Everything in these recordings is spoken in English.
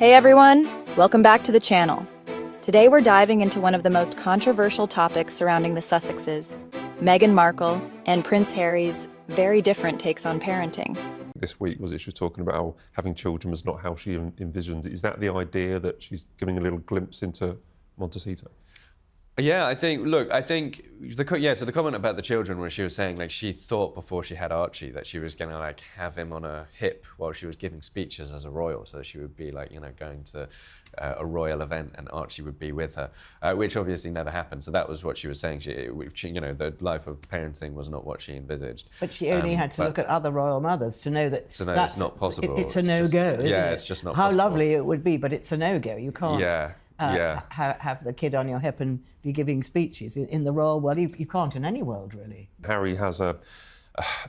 Hey everyone, welcome back to the channel. Today we're diving into one of the most controversial topics surrounding the Sussexes, Meghan Markle and Prince Harry's very different takes on parenting. This week was it she was talking about how having children was not how she envisioned it. Is that the idea that she's giving a little glimpse into Montecito? Yeah, I think the comment about the children where she was saying like she thought before she had Archie that she was gonna like have him on her hip while she was giving speeches as a royal, so she would be like, you know, going to a royal event and Archie would be with her, which obviously never happened. So that was what she was saying. She, you know, the life of parenting was not what she envisaged. But she only had to look at other royal mothers to know that it's not possible. It's a no-go, isn't it? Yeah, it's just not How possible. lovely it would be, but it's a no-go. You can't have the kid on your hip and be giving speeches in the royal world. You can't in any world, really. Harry has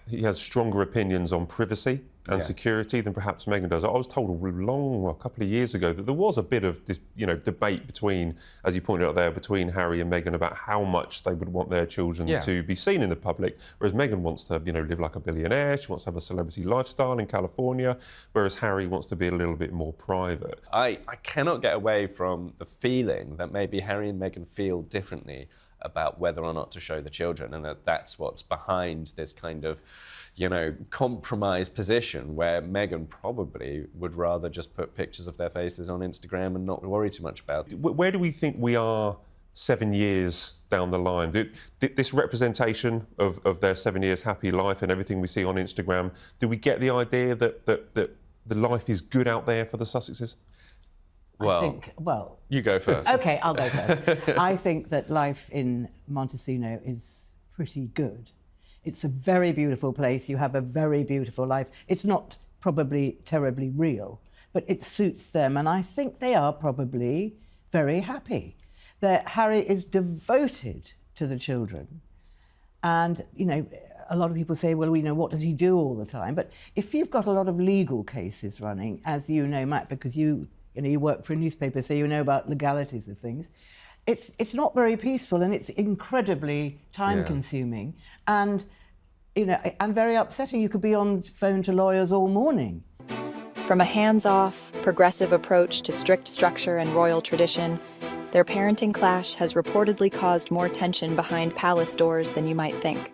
he has stronger opinions on privacy and security than perhaps Meghan does. I was told a couple of years ago that there was a bit of this, you know, debate between, as you pointed out there, between Harry and Meghan about how much they would want their children to be seen in the public. Whereas Meghan wants to, you know, live like a billionaire. She wants to have a celebrity lifestyle in California. Whereas Harry wants to be a little bit more private. I cannot get away from the feeling that maybe Harry and Meghan feel differently about whether or not to show the children, and that's what's behind this kind of, you know, compromised position where Meghan probably would rather just put pictures of their faces on Instagram and not worry too much about it. Where do we think we are 7 years down the line? This representation of their 7 years happy life and everything we see on Instagram, do we get the idea that the life is good out there for the Sussexes? Well, you go first. Okay, I'll go first. I think that life in Montecito is pretty good. It's a very beautiful place. You have a very beautiful life. It's not probably terribly real, but it suits them, and I think they are probably very happy. That Harry is devoted to the children, and you know, a lot of people say, well, you know, what does he do all the time? But if you've got a lot of legal cases running, as you know, Matt, because you work for a newspaper, so you know about legalities of things. It's not very peaceful, and it's incredibly time-consuming, and you know, and very upsetting. You could be on the phone to lawyers all morning. From a hands-off, progressive approach to strict structure and royal tradition, their parenting clash has reportedly caused more tension behind palace doors than you might think.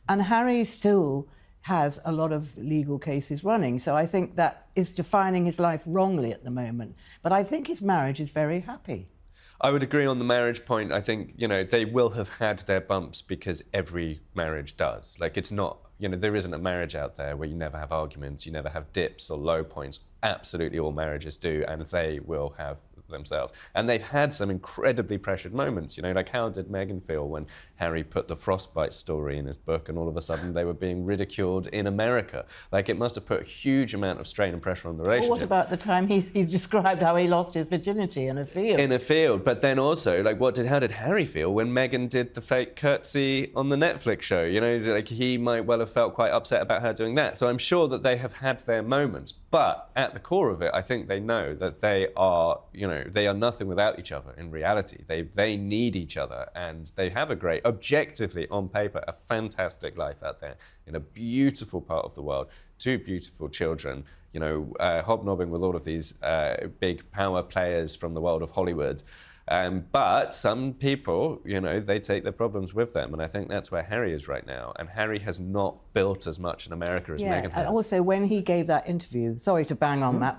And Harry still has a lot of legal cases running, so I think that is defining his life wrongly at the moment. But I think his marriage is very happy. I would agree on the marriage point. I think, you know, they will have had their bumps because every marriage does. Like, it's not, you know, there isn't a marriage out there where you never have arguments, you never have dips or low points. Absolutely all marriages do, and they will have themselves. And they've had some incredibly pressured moments, you know, like how did Meghan feel when Harry put the frostbite story in his book and all of a sudden they were being ridiculed in America? Like, it must have put a huge amount of strain and pressure on the relationship. Well, what about the time he described how he lost his virginity in a field? In a field, but then also, like, how did Harry feel when Meghan did the fake curtsy on the Netflix show? You know, like, he might well have felt quite upset about her doing that. So I'm sure that they have had their moments, but at the core of it, I think they know that they are, you know, they are nothing without each other in reality. They need each other, and they have a great, objectively on paper, a fantastic life out there in a beautiful part of the world. Two beautiful children, you know, hobnobbing with all of these big power players from the world of Hollywood. But some people, you know, they take their problems with them, and I think that's where Harry is right now. And Harry has not built as much in America as Meghan has. And also when he gave that interview, sorry to bang on Matt,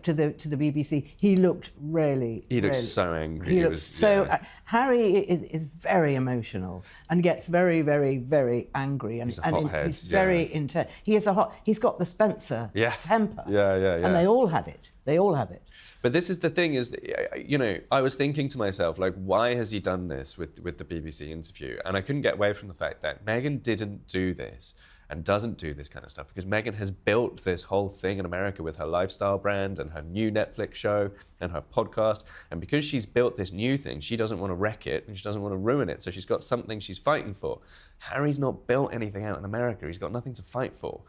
to the BBC, he looked really. He looked so angry. He looked so. Harry is very emotional and gets very, very, very angry, and he's very intense. He's got the Spencer temper. Yeah. And they all have it. They all have it. But this is the thing is, you know, I was thinking to myself, like, why has he done this with the BBC interview? And I couldn't get away from the fact that Meghan didn't do this and doesn't do this kind of stuff because Meghan has built this whole thing in America with her lifestyle brand and her new Netflix show and her podcast. And because she's built this new thing, she doesn't want to wreck it and she doesn't want to ruin it. So she's got something she's fighting for. Harry's not built anything out in America. He's got nothing to fight for.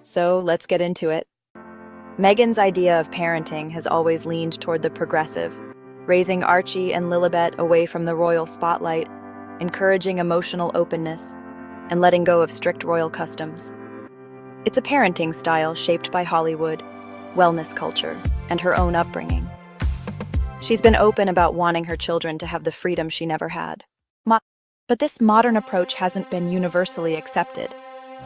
So let's get into it. Meghan's idea of parenting has always leaned toward the progressive, raising Archie and Lilibet away from the royal spotlight, encouraging emotional openness, and letting go of strict royal customs. It's a parenting style shaped by Hollywood, wellness culture, and her own upbringing. She's been open about wanting her children to have the freedom she never had. But this modern approach hasn't been universally accepted,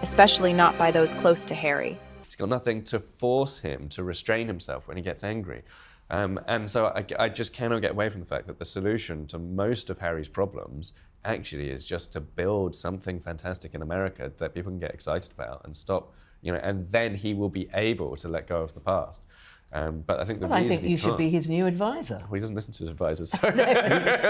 especially not by those close to Harry. He's got nothing to force him to restrain himself when he gets angry. And so I just cannot get away from the fact that the solution to most of Harry's problems actually is just to build something fantastic in America that people can get excited about and stop, and then he will be able to let go of the past. But I think I think you should be his new advisor. Well, he doesn't listen to his advisors. So.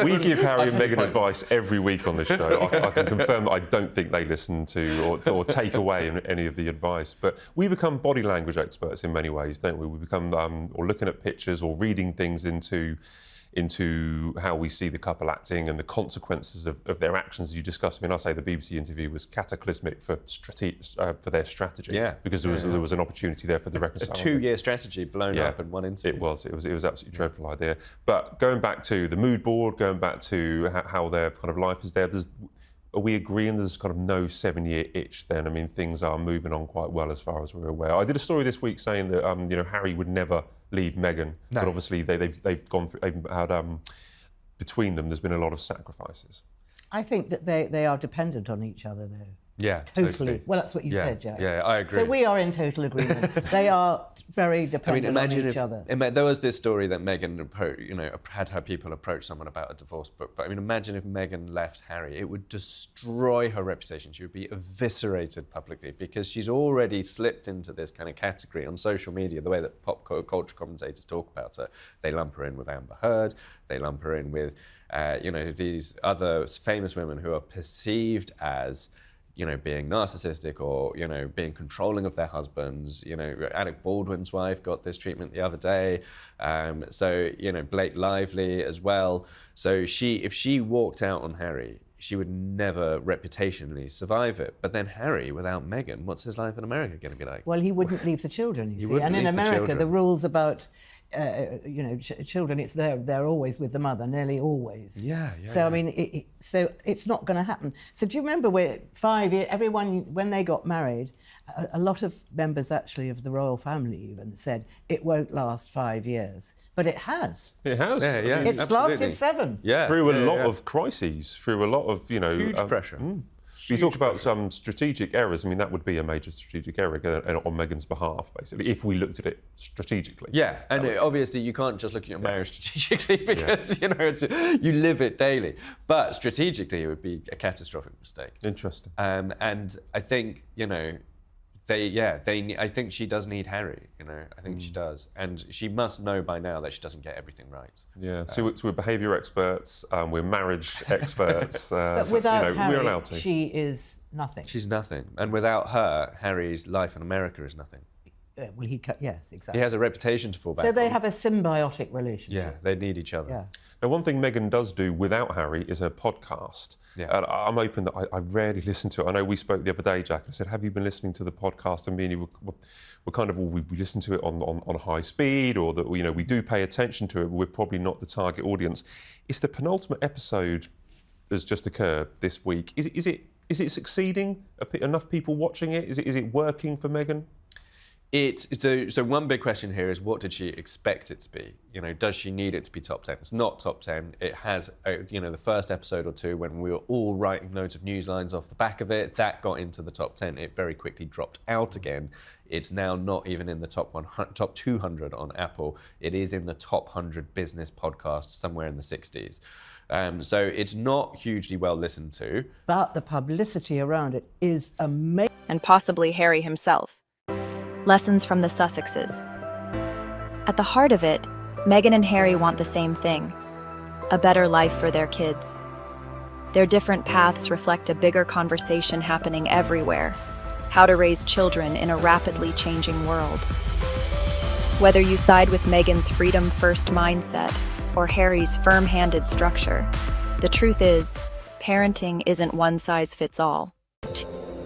We give Harry and Meghan advice every week on this show. I can confirm that I don't think they listen to or take away any of the advice. But we become body language experts in many ways, don't we? We become or looking at pictures or reading things into how we see the couple acting and the consequences of their actions. You discussed. I mean, I say the BBC interview was cataclysmic for their strategy. Yeah. Because there was an opportunity there for the reconciliation. A 2-year strategy blown up in one interview. It was absolutely dreadful idea. But going back to the mood board, going back to how their kind of life is there, are we agreeing there's kind of no 7-year itch then? I mean, things are moving on quite well as far as we're aware. I did a story this week saying that Harry would never leave Meghan, but obviously they've gone through, they've had between them there's been a lot of sacrifices. I think that they are dependent on each other, though. Yeah, totally. Well, that's what you said, Jack. Yeah, I agree. So we are in total agreement. They are very dependent on each other. There was this story that Meghan, had her people approach someone about a divorce book. But I mean, imagine if Meghan left Harry, it would destroy her reputation. She would be eviscerated publicly because she's already slipped into this kind of category on social media. The way that pop culture commentators talk about her, they lump her in with Amber Heard. They lump her in with, these other famous women who are perceived as being narcissistic or, being controlling of their husbands. Alec Baldwin's wife got this treatment the other day. Blake Lively as well. So if she walked out on Harry, she would never reputationally survive it. But then Harry, without Meghan, what's his life in America going to be like? Well, he wouldn't leave the children, you see. And in America, the rules about children, they're always with the mother, nearly always. Yeah. So I mean, so it's not going to happen. So do you remember 5 years? Everyone, when they got married, a lot of members actually of the royal family even said it won't last 5 years, but it has. It has. Yeah. It's absolutely. lasted 7. Yeah. Through a lot of crises, through a lot of huge pressure. You talk about some strategic errors. I mean, that would be a major strategic error on Meghan's behalf, basically, if we looked at it strategically. Yeah, and obviously you can't just look at your marriage strategically because you live it daily. But strategically, it would be a catastrophic mistake. Interesting. And I think I think she does need Harry. I think she does, and she must know by now that she doesn't get everything right. Yeah. So we're behaviour experts. We're marriage experts. But without Harry, we're allowed to. She is nothing. She's nothing, and without her, Harry's life in America is nothing. Well, yes, exactly. He has a reputation to fall back on. So they on. have a symbiotic relationship. Yeah, they need each other. Yeah. Now, one thing Meghan does do without Harry is her podcast. Yeah. And I'm open that I rarely listen to it. I know we spoke the other day, Jack. I said, have you been listening to the podcast? And me and you were kind of, we listen to it on high speed, or that we do pay attention to it, but we're probably not the target audience. It's the penultimate episode that's just occurred this week. Is it succeeding? Enough people watching it? Is it working for Meghan? So one big question here is, what did she expect it to be? Does she need it to be top 10? It's not top 10. It has, the first episode or two when we were all writing loads of news lines off the back of it, that got into the top 10. It very quickly dropped out again. It's now not even in the top 200 on Apple. It is in the top 100 business podcasts somewhere in the 60s. So it's not hugely well listened to. But the publicity around it is amazing. And possibly Harry himself. Lessons from the Sussexes. At the heart of it, Meghan and Harry want the same thing: a better life for their kids. Their different paths reflect a bigger conversation happening everywhere: how to raise children in a rapidly changing world. Whether you side with Meghan's freedom-first mindset or Harry's firm-handed structure, the truth is, parenting isn't one-size-fits-all.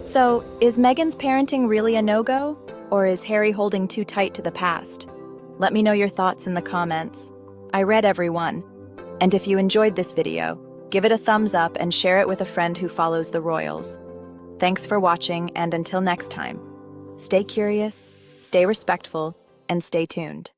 So, is Meghan's parenting really a no-go? Or is Harry holding too tight to the past? Let me know your thoughts in the comments. I read every one. And if you enjoyed this video, give it a thumbs up and share it with a friend who follows the royals. Thanks for watching, and until next time, stay curious, stay respectful, and stay tuned.